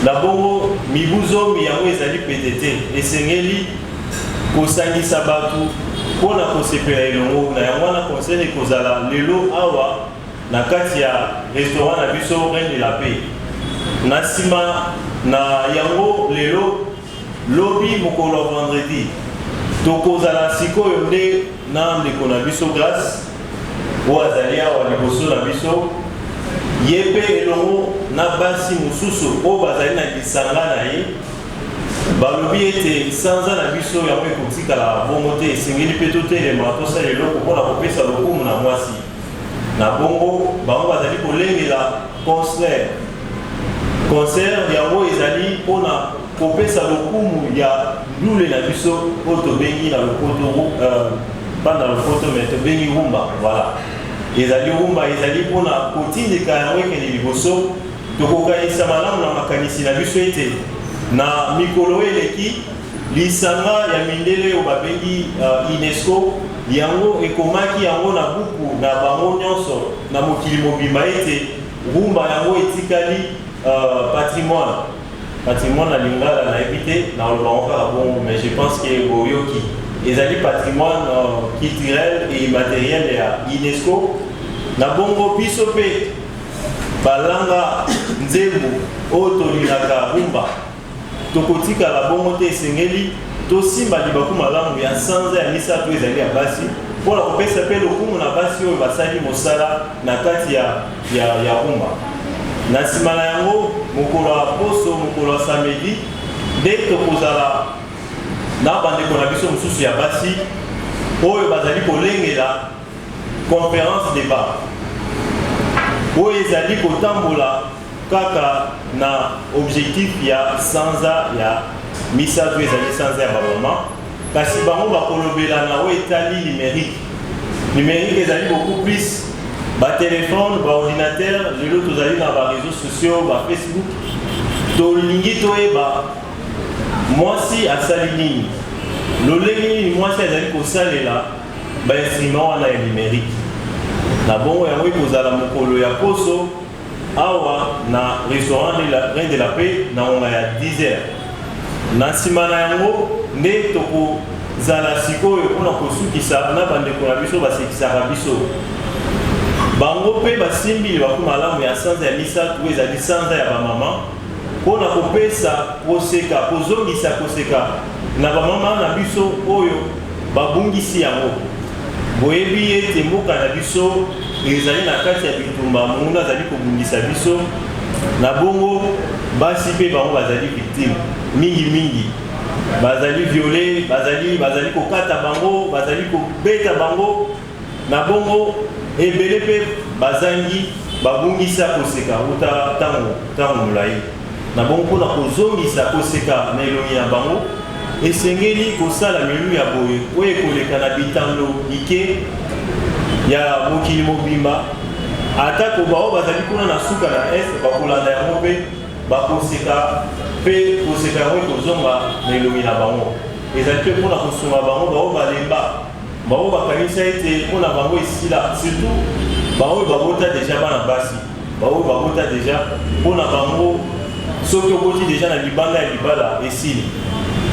na bongo mibu zomi yango ezali pete esengeli kosangisa bato mpona kosepela elongo na yango wana concert ekozala lelo awa na kati ya restaurant na biso Reine de la Paix. Na nsima na yango lelo lobi mokolo ya vendredi tokozala sikoyo nde na ndeko na biso Grâce oyo azali awa liboso na biso Yepe elongo na basi mususu o bazali na lisanga na ye balobi ete sanza na biso yango ekotikala bongo te esengeli mpe totelema tosala eloko mpona kopesa lokumu na mwasi na bongo bango bazali kolengela concert yango ezali mpona kopesa lokumu ya ndule na biso oyo tobengi na lopoto pas na lopoto mais tobengi rumba voilà ezali rumba ezali mpona kotindika yango ekende liboso tokokanisa malamu na makanisi na biso ete na mikolo eleki lisanga ya mindele oyo babengi UNESCO yango ekomaki yango na buku na bango nyonso na mokili mobimba ete rumba yango etikali patrimoine na lingala na yebi te na olobango kaka bongo mais je pense que boyoki ezali patrimoine culturel et immatériel ya UNESCO na bongo biso mpe balanga nzembo oyo tolingaka rumba tokotikala bongo te esengeli tosimba libaku malamu ya sanza ya misato ezali ya basi mpona kopesa mpe lokumu na basi oyo basali mosala na kati ya rumba. Na nsima na yango mokolo ya poso mokolo ya samedi nde tokozala na bandeko na biso mosusu ya basi oyo bazali kolengela conférence débat oyo ezali kotambola kaka na objectif ya sanza ya misato ezali sanza ya bamama kasi bango bakolobela na oyo etali numérique ezali beaucoup plus batelefone baordinateur lelo tozali na bareseau sociaux bafacebook tolingi toyeba mwasi asali nini lolenge nini mwasi azali kosalela bainstrument wana ya numérique na bongo yango ekozala mokolo ya poso awa na restaurant Reine de la Paix na ngonga ya 10h na nsima na yango nde tokozala sikoyo mpona kosukisa na bandeko na biso basekisaka biso bango mpe basimbi baku malamu ya sanza ya misato ezali sanza ya bamama mpona kopesa koseka kozongisa koseka na bamama na biso oyo babungisi yango boyebi ete mboka na biso ezali na kati ya bitumba mungu azali kobungisa biso na bongo basi mpe bango bazali victime mingi bazali violé bazali kokata bango bazali kobeta bango na bongo ebele mpe bazangi babungisa koseka uta ntango molai na bongo mpona kozongisa koseka na elongi na bango esengeli kosala milu ya boye oyo ekoleka na bitando ike ya mokili mobimba atako bao bazali kuna na suka na este bakolanda yango mpe bakoseka mpe koseka yango ekozonga na elongi na bango ezali mpe mpona kosunga bango bao balemba bao bakanisa ete mpona bango esila surtout bao babota deja bana basi bao babota deja mpona bango soki okoti deja na libanga ya libala esili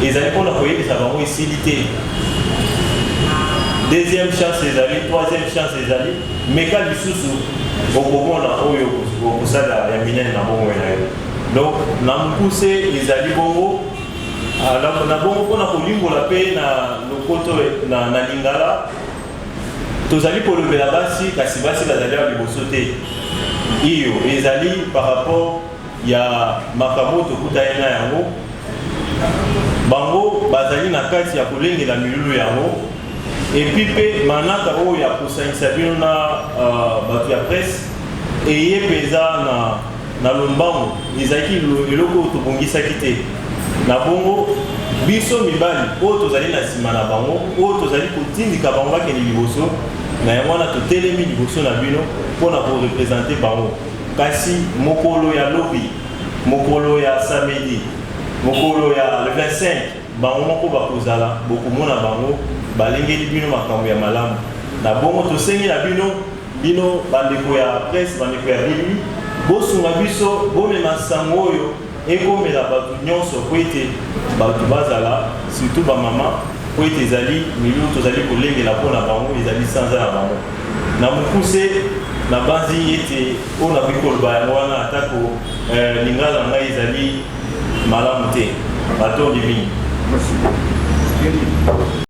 ezali mpona koyebisa bango esili te deuxième chance ezali troisième chance ezali meka lisusu okomona oyo okosala ya minene na bongo na yo donc na mokuse ezali bongo na bongo mpona kolimbola mpe na lokoto na lingala tozali kolobela basi kasi basi bazali ya liboso te iyo ezali par rapport ya makambo tokutani na yango bango bazali na kati ya kolengela milulu yango epi mpe manaka oyo ya kosangisa bino na bato ya presse eye mpenza na lombango ezalaki eloko oyo tobongisaki te na bongo biso mibali oyo tozali na nsima na bango oyo tozali kotindika bango bakende liboso na yango wana totelemi liboso na bino mpona korepresente bango kasi mokolo ya lobi mokolo ya samedi mokolo ya le 25 bango moko bakozala bokomona bango balengeli bino makambo ya malamu na bongo tosengi na bino bandeko ya presse bandeko ya bibi bosunga biso bomema sango oyo ekomela bato nyonso po ete bato bazala surtout bamama po ete ezali milio tozali kolengela mpona bango ezali sanza na bango na mokuse na banzi ete oyo nakoki koloba yango wana atako lingala na ngai ezali malamu te batongi mingi